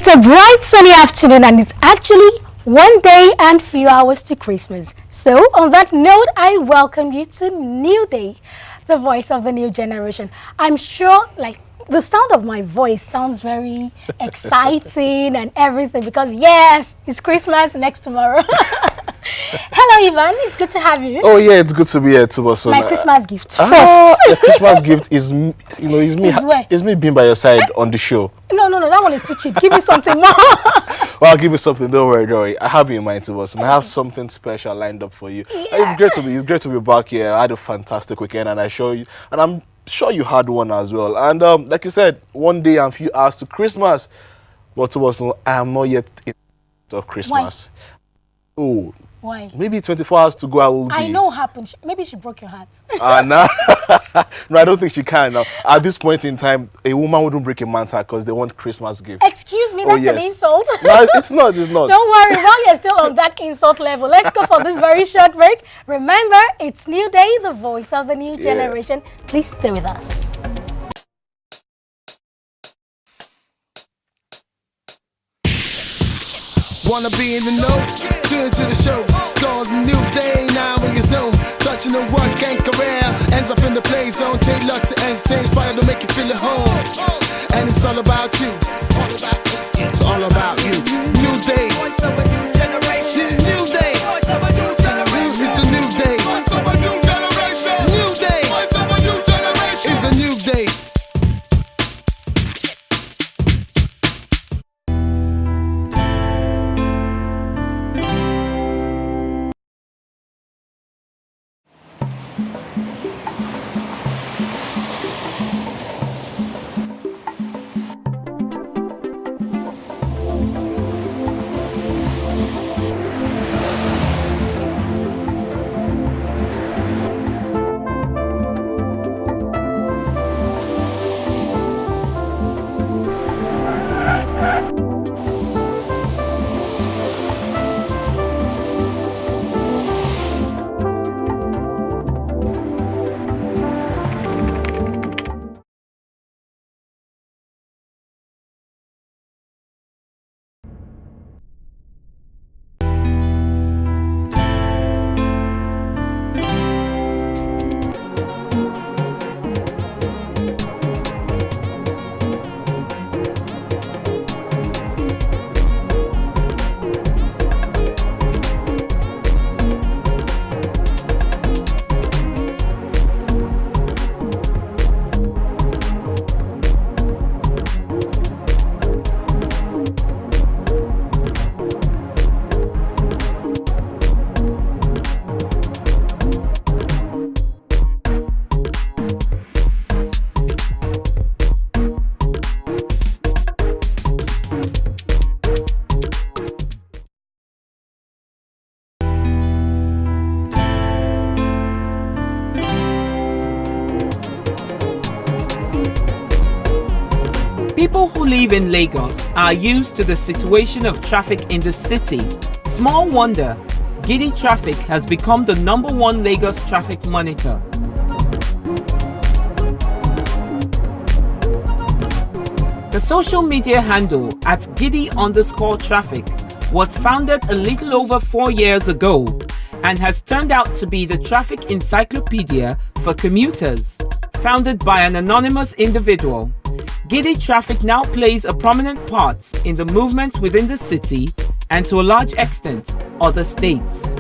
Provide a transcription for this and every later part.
It's a bright sunny afternoon and it's actually 1 day and few hours to Christmas. So on that note, I welcome you to New Day, the voice of the new generation. I'm sure the sound of my voice sounds very exciting and everything because yes, it's Christmas next tomorrow. Hello Ivan, it's good to have you. Oh yeah, it's good to be here too. So my Christmas gift first. Your Christmas gift is is me being by your side on the show. No, that one is too cheap. Give me something more. Well, I'll give you something. Don't worry. I have you in mind, Tunbosun. I have something special lined up for you. Yeah. It's great to be back here. I had a fantastic weekend, and I'm sure you had one as well. And like you said, 1 day and few hours to Christmas. But Tunbosun, I am not yet in of Christmas. Why? Oh. Why? Maybe 24 hours to go. I know what happened. Maybe she broke your heart. No. No, I don't think she can now. At this point in time, a woman wouldn't break a man's heart because they want Christmas gifts. Excuse me, that's an insult. No, it's not. Don't worry, while you're still on that insult level, let's go for this very short break. Remember, it's New Day, the voice of the new generation. Please stay with us. Wanna be in the know? Tune to the show. It's called New Day, now in your zone. Touching the work and career. Ends up in the play zone. Take luck to entertain, inspire to make you feel at home. And it's all about you. It's all about you. New Day. Voice of a new generation. New Day. Voice of a new generation. It's the New Day. Voice of a new generation. New Day. Voice of a new generation. It's a new day. People who live in Lagos are used to the situation of traffic in the city. Small wonder, giddy traffic has become the #1 Lagos traffic monitor. The social media handle at @giddy_traffic was founded a little over 4 years ago and has turned out to be the traffic encyclopedia for commuters. Founded by an anonymous individual, Giddy traffic now plays a prominent part in the movement within the city and to a large extent other states.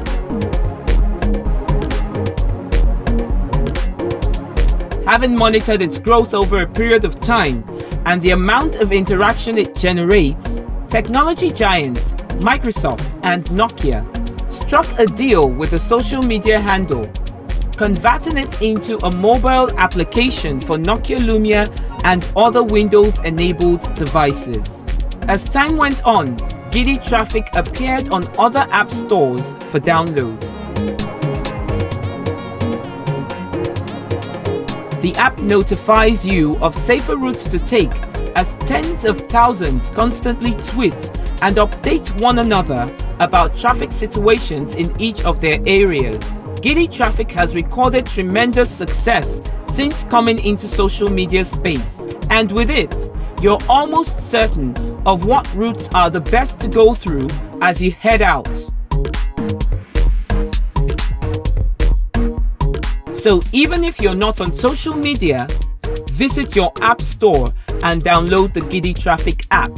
Having monitored its growth over a period of time and the amount of interaction it generates, technology giants Microsoft and Nokia struck a deal with the social media handle, converting it into a mobile application for Nokia Lumia and other Windows-enabled devices. As time went on, Giddy traffic appeared on other app stores for download. The app notifies you of safer routes to take as tens of thousands constantly tweet and update one another about traffic situations in each of their areas. Giddy traffic has recorded tremendous success since coming into social media space, and with it, you're almost certain of what routes are the best to go through as you head out. So even if you're not on social media, visit your app store and download the Giddy Traffic app.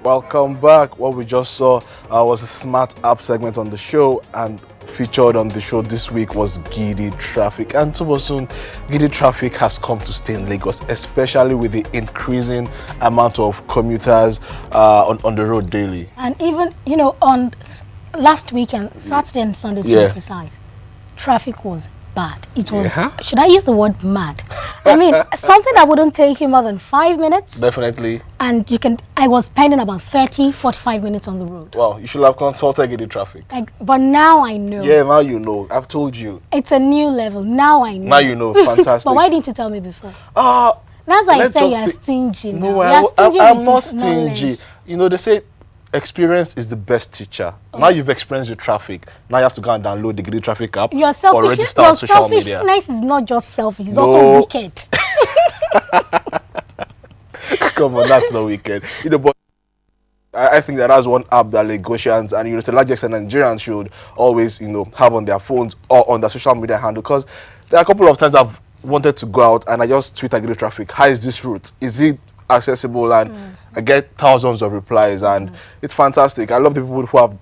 Welcome back. What we just saw was a smart app segment on the show, and featured on the show this week was Giddy Traffic. And Tunbosun, Giddy Traffic has come to stay in Lagos, especially with the increasing amount of commuters on the road daily. And even, on last weekend, Saturday and Sunday to be precise, traffic was bad. It was, should I use the word mad? I mean, something that wouldn't take you more than 5 minutes. Definitely. And I was spending about 30-45 minutes on the road. Wow, you should have consulted Giddy Traffic. But now I know. Yeah, now you know. I've told you. It's a new level. Now I know. Now you know. Fantastic. But why didn't you tell me before? That's why I say you're stingy. No, stingy I'm not stingy. Knowledge. They say experience is the best teacher. Now you've experienced the traffic. Now you have to go and download the Giddy Traffic app or register on social media. Your selfishness is not just selfish, it's also wicked. Come on, that's not wicked. But I think that's one app that Lagosians and to a large extent Nigerians should always have on their phones or on their social media handle, because there are a couple of times I've wanted to go out and I just tweet at Giddy Traffic, how is this route? Is it accessible? And I get thousands of replies, and it's fantastic. I love the people who have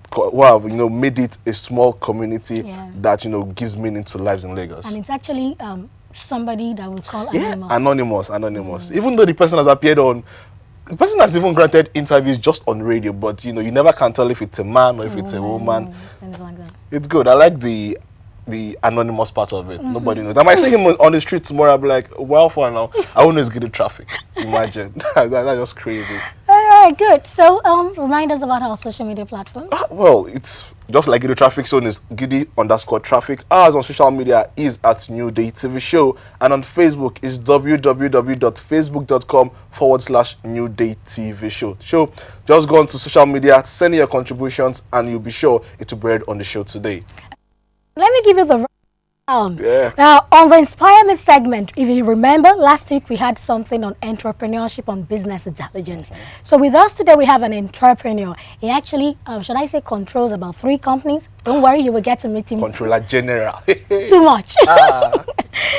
made it a small community that gives meaning to lives in Lagos. And it's actually somebody that we call anonymous. Even though the person has appeared on, the person has even granted interviews just on radio, but you never can tell if it's a man or if it's a woman. Things like that. It's good. I like the anonymous part of it. Nobody knows. I might see him on the street tomorrow. I'll be like, well, for now, I won't know it's Giddy Traffic. Imagine. That's just crazy. All right, good. So, remind us about our social media platforms. Well, it's just like Giddy Traffic, so it's Giddy_Traffic. Ours on social media is at NewDaytvShow, and on Facebook is www.facebook.com/NewDaytvShow. So, just go on to social media, send in your contributions, and you'll be sure it's be read on the show today. Let me give you the rundown. Now, on the Inspire Me segment, if you remember, last week we had something on entrepreneurship, on business intelligence. So with us today, we have an entrepreneur. He actually, should I say, controls about 3 companies. Don't worry, you will get to meet him. Controller General. Too much.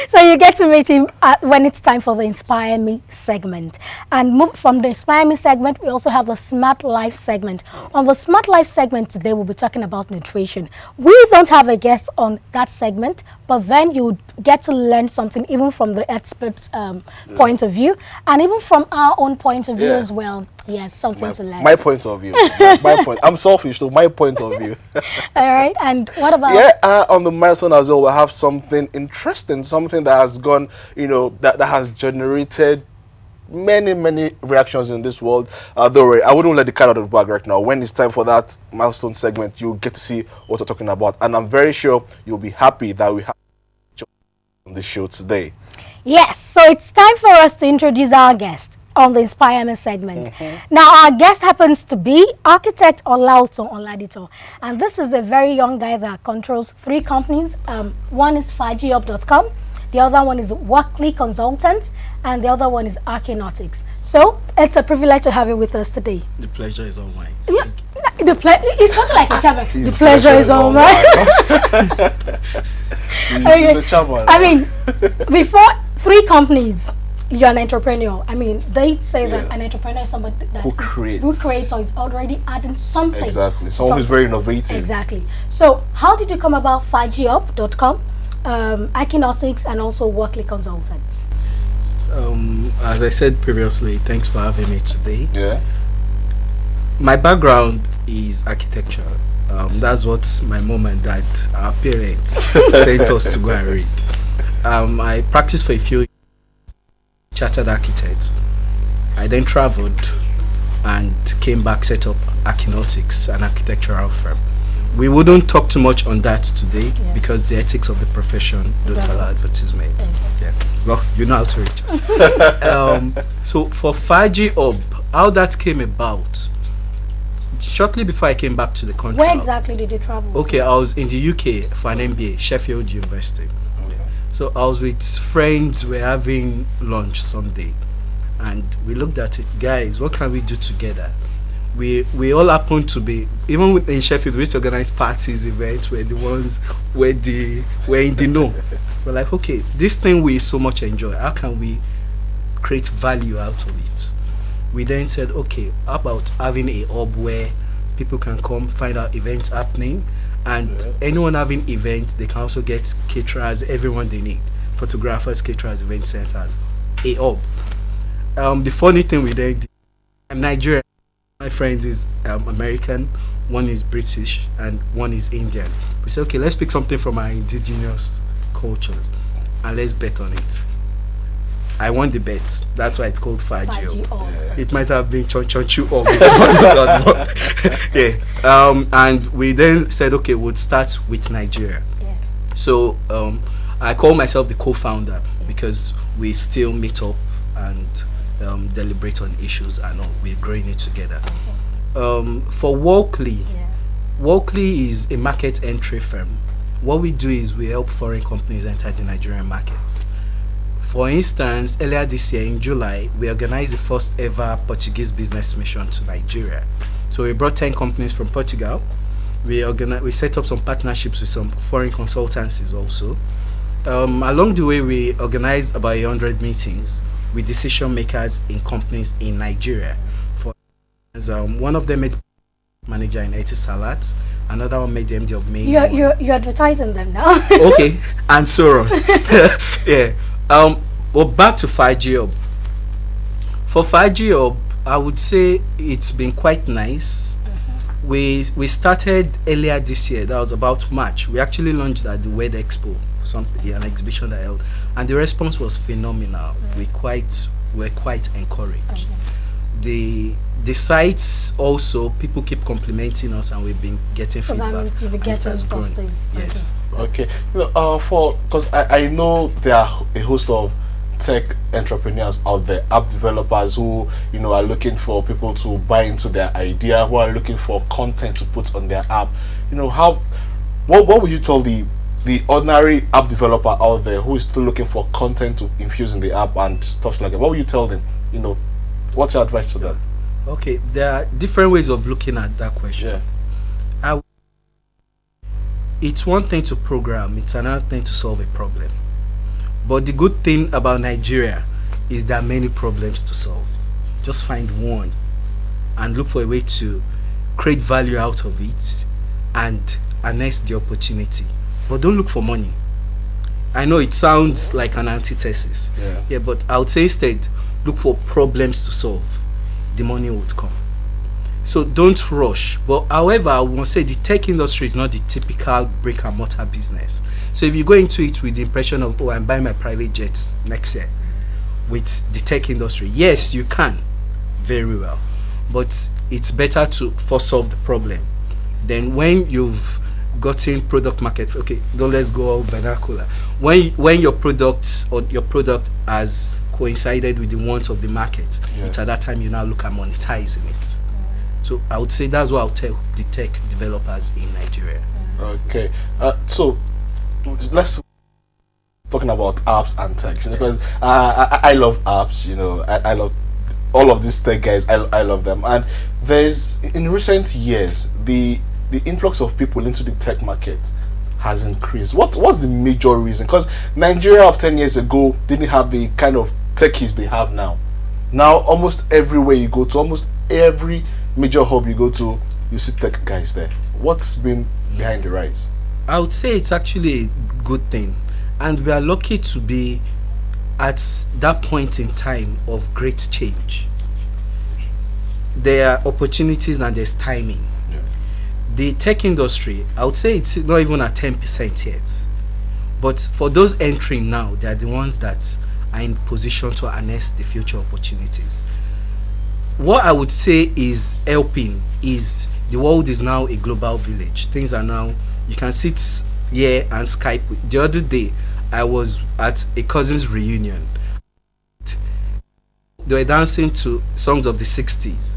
So you get to meet him when it's time for the Inspire Me segment. And from the Inspire Me segment, we also have the Smart Life segment. On the Smart Life segment today, we'll be talking about nutrition. We don't have a guest on that segment, but then you get to learn something even from the expert's point of view, and even from our own point of view as well. Yes, something to learn. My point of view. My point. I'm selfish, so my point of view. All right, and what about? On the marathon as well, we'll have something interesting, something that has gone, that has generated many reactions in this world. Don't worry, I wouldn't let the cat out of the bag right now. When it's time for that milestone segment, you'll get to see what we're talking about, and I'm very sure you'll be happy that we have on the show today. Yes, so it's time for us to introduce our guest on the Inspire Me segment. Now, our guest happens to be architect Oladitan, and this is a very young guy that controls 3 companies. One is FajiUp.com, the other one is Workley Consultants, and the other one is Archinautics. So, it's a privilege to have you with us today. The pleasure is all mine. Yeah, it's not like a chairman. The pleasure is all mine. I mean, before 3 companies, you're an entrepreneur. I mean, they say that an entrepreneur is somebody that who creates or is already adding something. Exactly. Someone who's very innovative. Exactly. So, how did you come about FajiUp.com, Archinautics, and also Workley Consultants? As I said previously, thanks for having me today. Yeah. My background is architecture. That's what my mom and dad, our parents, sent us to go and read. I practiced for a few years, chartered architect. I then traveled and came back, set up Archinautics, an architectural firm. We wouldn't talk too much on that today because the ethics of the profession don't allow advertisement. Well, you know how to reach us. So for FajiUp, how that came about, shortly before I came back to the country. Where exactly did you travel? Okay, I was in the UK for an MBA, Sheffield University. So I was with friends, we're having lunch Sunday, and we looked at it, guys, what can we do together? We all happen to be, even in Sheffield, we used to organize parties, events, where the ones were in the know. We're like, okay, this thing we so much enjoy, how can we create value out of it? We then said, okay, how about having a hub where people can come find out events happening, and anyone having events, they can also get caterers, everyone they need, photographers, caterers, event centers, a hub. The funny thing we then did, I'm Nigerian, my friends is American, one is British, and one is Indian. We said, okay, let's pick something from our indigenous cultures, and let's bet on it. I won the bet. That's why it's called Faji. It might have been Chonchu or yeah. And we then said, okay, we'll start with Nigeria. Yeah. So I call myself the co-founder because we still meet up and deliberate on issues and all. We're growing it together. For Walkley, Walkley is a market entry firm. What we do is we help foreign companies enter the Nigerian markets. For instance, earlier this year in July, we organized the first ever Portuguese business mission to Nigeria. So we brought 10 companies from Portugal. We set up some partnerships with some foreign consultancies also. Along the way, we organized about 100 meetings with decision makers in companies in Nigeria. For instance, one of them made manager in Etisalat, another one made the MD of Main. You're advertising them now. Okay, and so on. Yeah. Well, back to 5G Hub. For 5G Hub, I would say it's been quite nice. We started earlier this year. That was about March. We actually launched at the World Expo, an exhibition that I held, and the response was phenomenal. We're quite encouraged. The sites also, people keep complimenting us, and we've been getting feedback. So getting posting. Yes. Okay. Because I know there are a host of tech entrepreneurs out there, app developers who are looking for people to buy into their idea, who are looking for content to put on their app. What would you tell the ordinary app developer out there who is still looking for content to infuse in the app and stuff like that? What would you tell them? What's your advice to them? Okay, there are different ways of looking at that question. Yeah. It's one thing to program, it's another thing to solve a problem. But the good thing about Nigeria is there are many problems to solve. Just find one and look for a way to create value out of it and harness the opportunity. But don't look for money. I know it sounds like an antithesis. Yeah, but I would say instead, look for problems to solve. The money would come. So don't rush. But however, I want to say the tech industry is not the typical brick and mortar business. So if you go into it with the impression of, oh, I'm buying my private jets next year with the tech industry, yes, you can very well. But it's better to first solve the problem. Then when you've gotten product market, okay, let's go all vernacular. When your product has coincided with the wants of the market, it's at that time you now look at monetizing it. So I would say that's what I'll tell the tech developers in Nigeria. Okay, so let's talking about apps and tech, because I love apps. I love all of these tech guys. I love them. And there's, in recent years, the influx of people into the tech market has increased. What's the major reason? Because Nigeria of 10 years ago didn't have the kind of techies they have now. Now almost everywhere you go to, almost every major hub you go to, you see tech guys there. What's been behind the rise? I would say it's actually a good thing, and we are lucky to be at that point in time of great change. There are opportunities and there's timing. The tech industry, I would say it's not even at 10% yet, but for those entering now, they are the ones that are in position to harness the future opportunities. What I would say is helping is the world is now a global village. Things are now, you can sit here and Skype. The other day, I was at a cousin's reunion. They were dancing to songs of the 60s.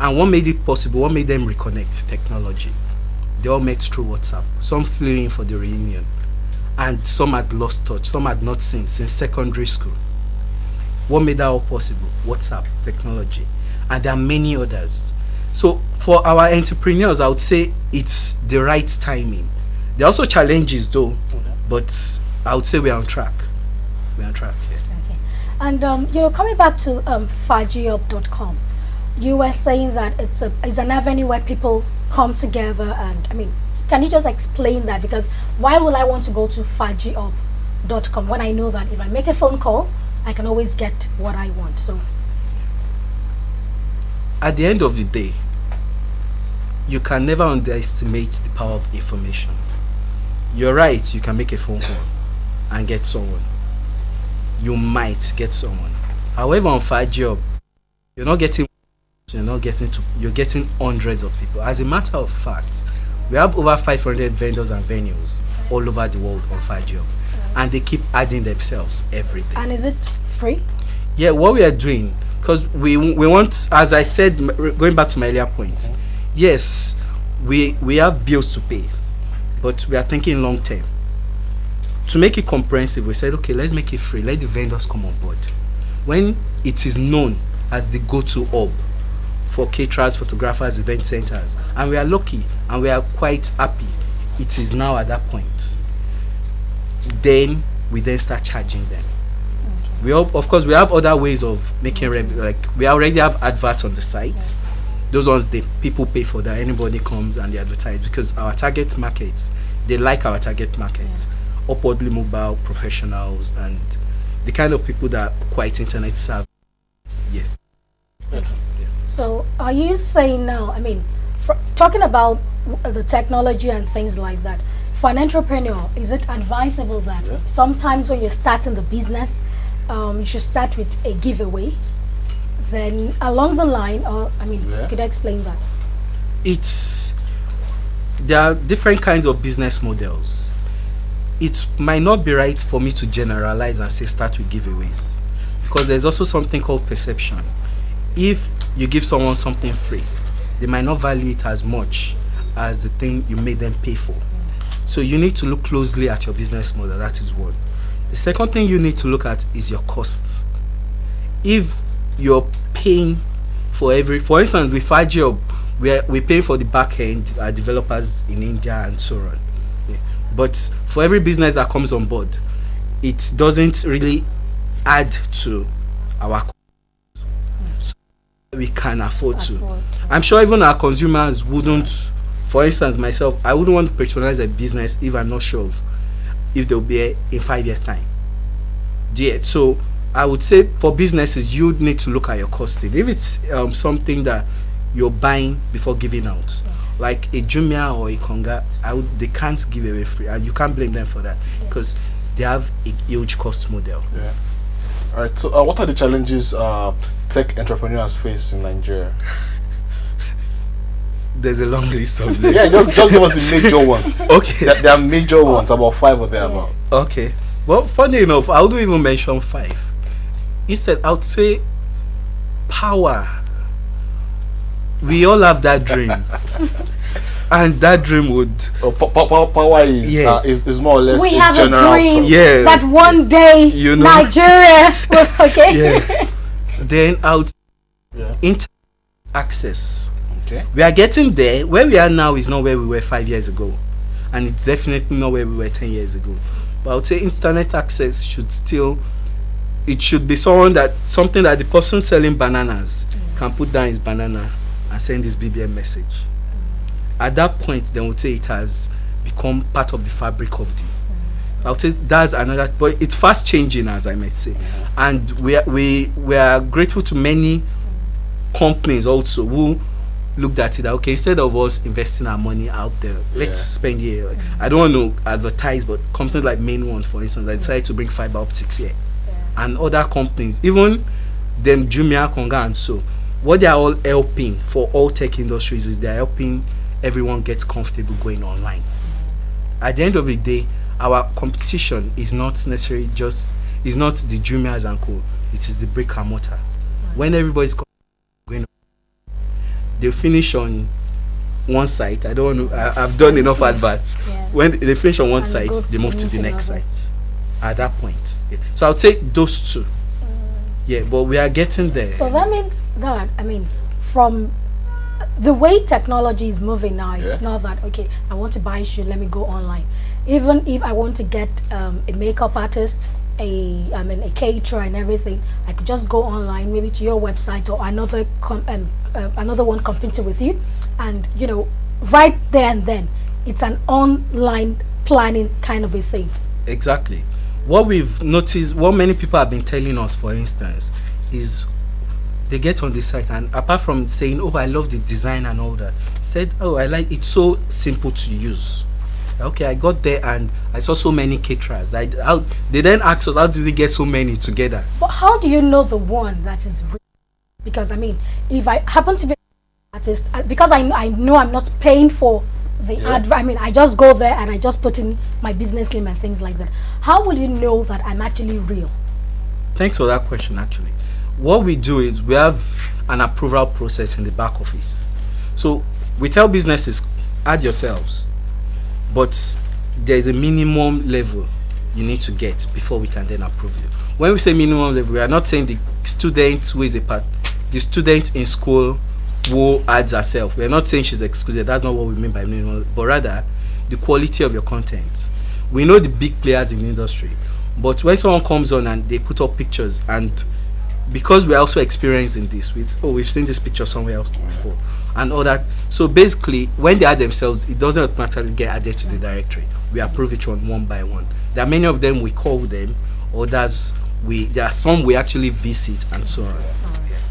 And what made it possible? What made them reconnect? Technology. They all met through WhatsApp. Some flew in for the reunion, and some had lost touch. Some had not seen since secondary school. What made that all possible? WhatsApp, technology, and there are many others. So for our entrepreneurs, I would say it's the right timing. There are also challenges though, but I would say we're on track. We're on track here. Okay. And coming back to fajiup.com, you were saying that it's an avenue where people come together, and I mean, can you just explain that? Because why will I want to go to fajiup.com when I know that if I make a phone call, I can always get what I want? So at the end of the day, you can never underestimate the power of information. You're right, you can make a phone call and get someone. You might get someone. However, on FireJob, you're getting hundreds of people. As a matter of fact, we have over 500 vendors and venues all over the world on FireJob, and they keep adding themselves every day. And is it free? Yeah, what we are doing, because we want, as I said, going back to my earlier point, yes, we have bills to pay, but we are thinking long term. To make it comprehensive, we said, okay, let's make it free. Let the vendors come on board. When it is known as the go-to hub for caterers, photographers, event centers, and we are lucky and we are quite happy it is now at that point, then we start charging them. We have other ways of making revenue. Like we already have adverts on the site. Those ones people pay for that. Anybody comes and they advertise, because our target markets, they like our target markets. Upwardly mobile professionals and the kind of people that are quite internet savvy. Yes. Okay. Yeah. So are you saying now, I mean, talking about the technology and things like that, for an entrepreneur, is it advisable that sometimes when you're starting the business, you should start with a giveaway, then along the line, or I mean, could I explain that? There are different kinds of business models. It might not be right for me to generalize and say start with giveaways, because there's also something called perception. If you give someone something free, they might not value it as much as the thing you made them pay for. So you need to look closely at your business model. That is one. The second thing you need to look at is your costs. If you're paying for instance, with FireJob, we pay for the back end, developers in India and so on. Yeah. But for every business that comes on board, it doesn't really add to our costs. So we can afford to. I'm sure even our consumers wouldn't. For instance, myself, I wouldn't want to patronize a business if I'm not sure of if they'll be here in 5 years' time. Yeah, so I would say for businesses, you need to look at your costing. If it's something that you're buying before giving out, like a Jumia or a Konga, they can't give away free, and you can't blame them for that because they have a huge cost model. Yeah. All right. So, what are the challenges tech entrepreneurs face in Nigeria? There's a long list of them. Yeah, just give us the major ones. Okay. There are major ones, about 5 or thereabout. Okay. Well, funny enough, I wouldn't even mention 5. Instead, I would say power. We all have that dream. And that dream would... Power is more or less we have a dream that one day Nigeria will... Okay. Yeah. Then I would say internet access. Okay. We are getting there. Where we are now is not where we were 5 years ago, and it's definitely not where we were 10 years ago. But I would say internet access should be something that the person selling bananas can put down his banana and send his BBM message. At that point, then we'll say it has become part of the fabric of the. I would say that's another, but it's fast changing, as I might say, and we are grateful to many companies also who looked at it that, okay, instead of us investing our money out there, let's spend here. Like, I don't want to advertise, but companies like Main One, for instance, that decided to bring fiber optics here, and other companies, even them Jumia, Konga, and so, what they are all helping for all tech industries is they are helping everyone get comfortable going online. At the end of the day, our competition is not necessarily is not the Jumias and co. It is the brick and mortar. When everybody's going, they finish on one site. I don't know. I've done enough adverts. Yeah. When they finish on one And site, go they move to the next another. site. At that point, yeah. So I'll take those two. Yeah, but we are getting there. So that means that, I mean, from the way technology is moving now, it's Yeah. not that, okay, I want to buy a shoe, let me go online. Even if I want to get a makeup artist, a caterer and everything, I could just go online, maybe to your website or another one competing with you, and you know, right there and then, it's an online planning kind of a thing. Exactly. What we've noticed, what many people have been telling us, for instance, is they get on the site and apart from saying, "Oh, I love the design and all that," said, "Oh, I like it's so simple to use." Okay, I got there and I saw so many caterers. They then asked us, "How did we get so many together?" But how do you know the one that is real? Because I mean, if I happen to be an artist, because I know I'm not paying for the advert. I mean, I just go there and I just put in my business name and things like that. How will you know that I'm actually real? Thanks for that question. Actually, what we do is we have an approval process in the back office. So we tell businesses, add yourselves, but there's a minimum level you need to get before we can then approve you. When we say minimum level, we are not saying the student who is the student in school who adds herself. We are not saying she's excluded. That's not what we mean by minimum, but rather the quality of your content. We know the big players in the industry, but when someone comes on and they put up pictures, and because we're also experienced in this, we've seen this picture somewhere else before and all that. So basically, when they add themselves, it doesn't automatically get added to the directory. We approve each one by one. There are many of them we call them, others there are some we actually visit and so on.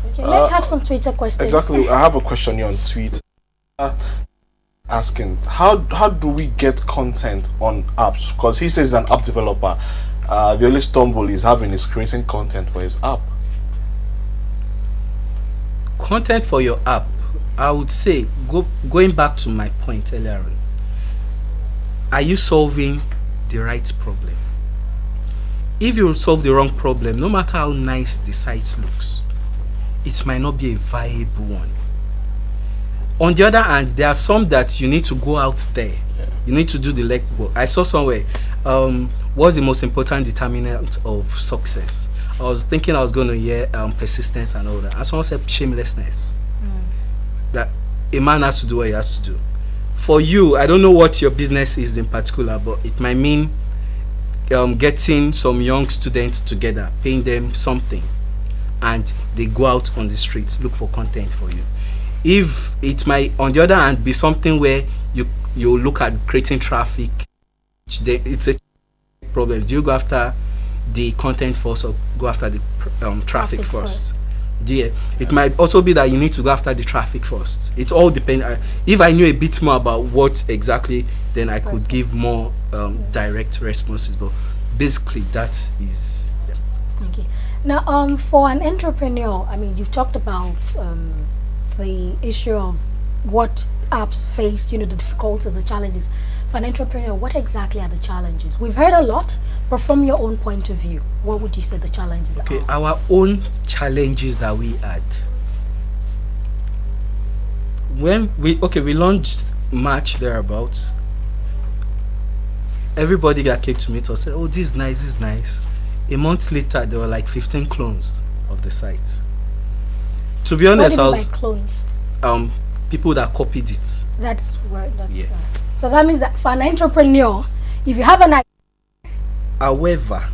Okay, let's have some Twitter questions. Exactly. I have a question here on Twitter asking how do we get content on apps? Because he says he's an app developer. The only stumble he's having is creating content for his app. Content for your app, I would say, going back to my point earlier on, are you solving the right problem? If you solve the wrong problem, no matter how nice the site looks, it might not be a viable one. On the other hand, there are some that you need to go out there. You need to do the legwork. I saw somewhere, what's the most important determinant of success? I was thinking I was going to hear persistence and all that. And someone said shamelessness. That a man has to do what he has to do. For you, I don't know what your business is in particular, but it might mean getting some young students together, paying them something, and they go out on the streets, look for content for you. If it might, on the other hand, be something where you look at creating traffic, it's a problem. Do you go after the content first or go after the traffic first? Yeah, it might also be that you need to go after the traffic first. It all depends. If I knew a bit more about what exactly, then I could give more direct responses. But basically, that is. Yeah. Thank you. Now, for an entrepreneur, I mean, you've talked about the issue of what apps face, you know, the difficulties, the challenges. For an entrepreneur, what exactly are the challenges? We've heard a lot, but from your own point of view, what would you say the challenges are? Our own challenges that we had. When we launched March thereabouts, everybody that came to meet us said, "Oh, this is nice, this is nice." A month later, there were like 15 clones of the site. To be honest, what do you mean by clones? People that copied it. That's right. So that means that for an entrepreneur, if you have an idea. However,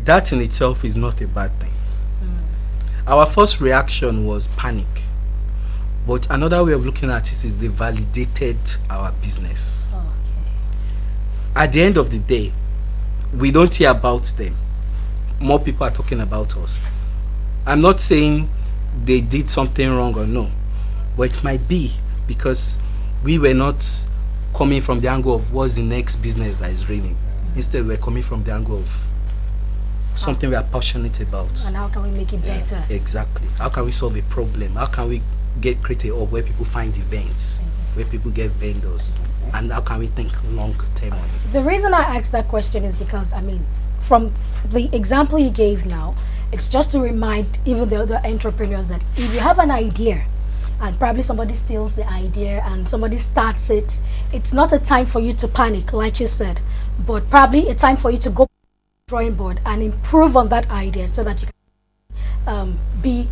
that in itself is not a bad thing. Our first reaction was panic. But another way of looking at it is they validated our business. Oh, okay. At the end of the day, we don't hear about them. More people are talking about us. I'm not saying they did something wrong or no, but it might be because we were not coming from the angle of what's the next business that is raining. Instead, we're coming from the angle of something we are passionate about. And how can we make it better? Exactly. How can we solve a problem? How can we create a hub where people find events, where people get vendors, and how can we think long term on it? The reason I asked that question is because, I mean, from the example you gave now, it's just to remind even the other entrepreneurs that if you have an idea, and probably somebody steals the idea and somebody starts it, it's not a time for you to panic, like you said, but probably a time for you to go to the drawing board and improve on that idea so that you can be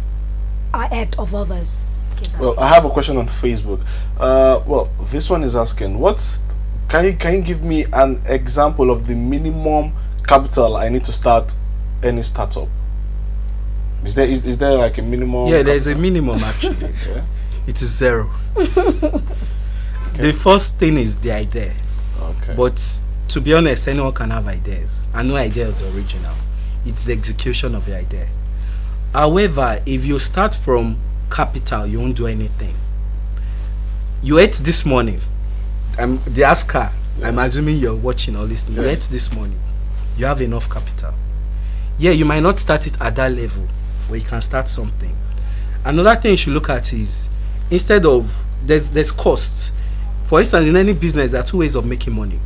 ahead of others. Okay, Well, I have a question on Facebook. Well, this one is asking, can you give me an example of the minimum capital I need to start any startup? Is there like a minimum? Yeah, there's a minimum actually. Yeah. It is 0. The first thing is the idea. Okay. But to be honest, anyone can have ideas, and no idea is original. It's the execution of the idea. However, if you start from capital, you won't do anything. You ate this morning. The asker. Yeah. I'm assuming you're watching or listening. Yeah. You ate this morning. You have enough capital. Yeah, you might not start it at that level, but you can start something. Another thing you should look at is, instead of there's costs. For instance, in any business, there are 2 ways of making money.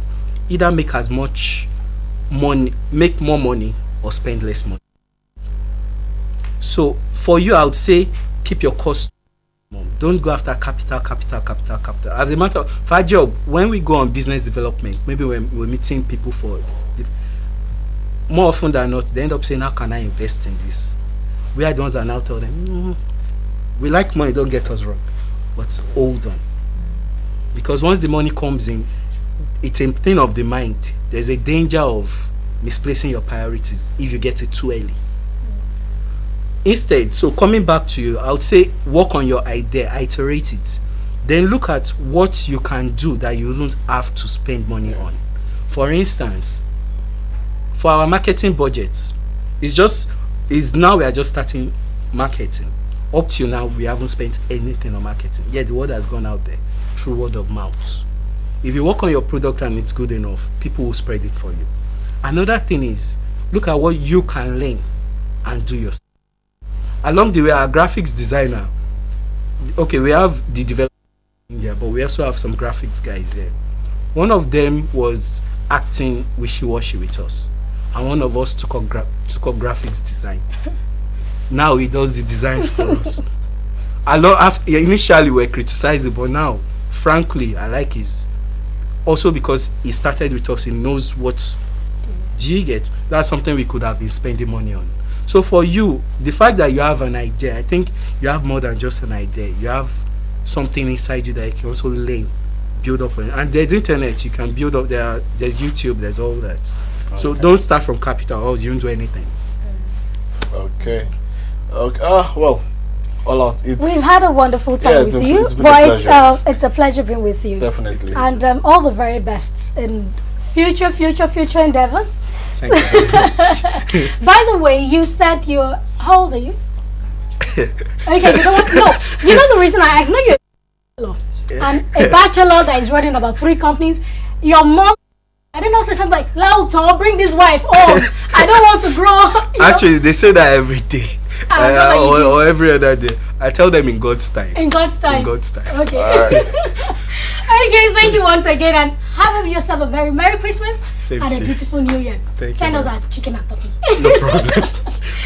Either make as much money, make more money, or spend less money. So for you, I would say keep your costs. Don't go after capital. As a matter of our job, when we go on business development, maybe when we're meeting people more often than not, they end up saying, how can I invest in this? We are the ones that now tell them, we like money, don't get us wrong, but hold on. Because once the money comes in, it's a thing of the mind. There's a danger of misplacing your priorities if you get it too early. Instead, so coming back to you, I would say work on your idea, iterate it. Then look at what you can do that you don't have to spend money on. For instance, for our marketing budget, now we are just starting marketing. Up till now, we haven't spent anything on marketing. Yet the word has gone out there through word of mouth. If you work on your product and it's good enough, people will spread it for you. Another thing is, look at what you can learn and do yourself. Along the way, our graphics designer, okay, we have the developer in there, but we also have some graphics guys here. One of them was acting wishy-washy with us, and one of us took up graphics design. Now he does the designs for us. Initially we were criticizing, but now, frankly, I like his. Also because he started with us, he knows what. Do you get? That's something we could have been spending money on. So for you, the fact that you have an idea, I think you have more than just an idea. You have something inside you that you can also learn, build up on. And there's internet, you can build up there. There's YouTube, there's all that. Okay. So don't start from capital, or you won't do anything. Okay. Well, we've had a wonderful time with you, but it's a pleasure being with you. Definitely. And all the very best in future endeavors. Thank you very much. By the way, you said how old are you? Okay, you know what? No, you know the reason I asked. No, you're a bachelor, and a bachelor that is running about 3 companies. Your mom, I didn't know, say something like, "Laotan, bring this wife home. I don't want to grow." Actually, they say that every day. Or every other day. I tell them in God's time. In God's time. In God's time. Okay. All right. Okay, thank you once again, and have yourself a very Merry Christmas and a beautiful New Year. Send us our chicken and turkey. No problem.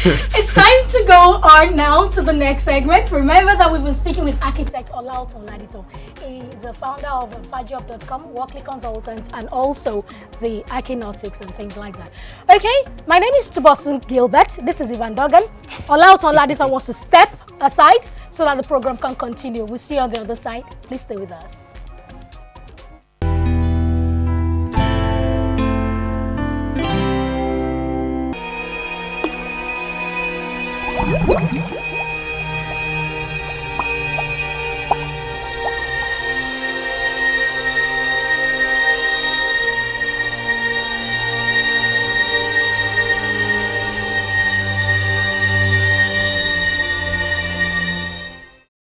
It's time to go on now to the next segment. Remember that we've been speaking with architect Olaotan. He is the founder of FireJob.com, Workly Consultant, and also the Archinautics and things like that. Okay, my name is Tunbosun Gilbert. This is Ivan Dogan. Olaotan wants to step aside so that the program can continue. We'll see you on the other side. Please stay with us.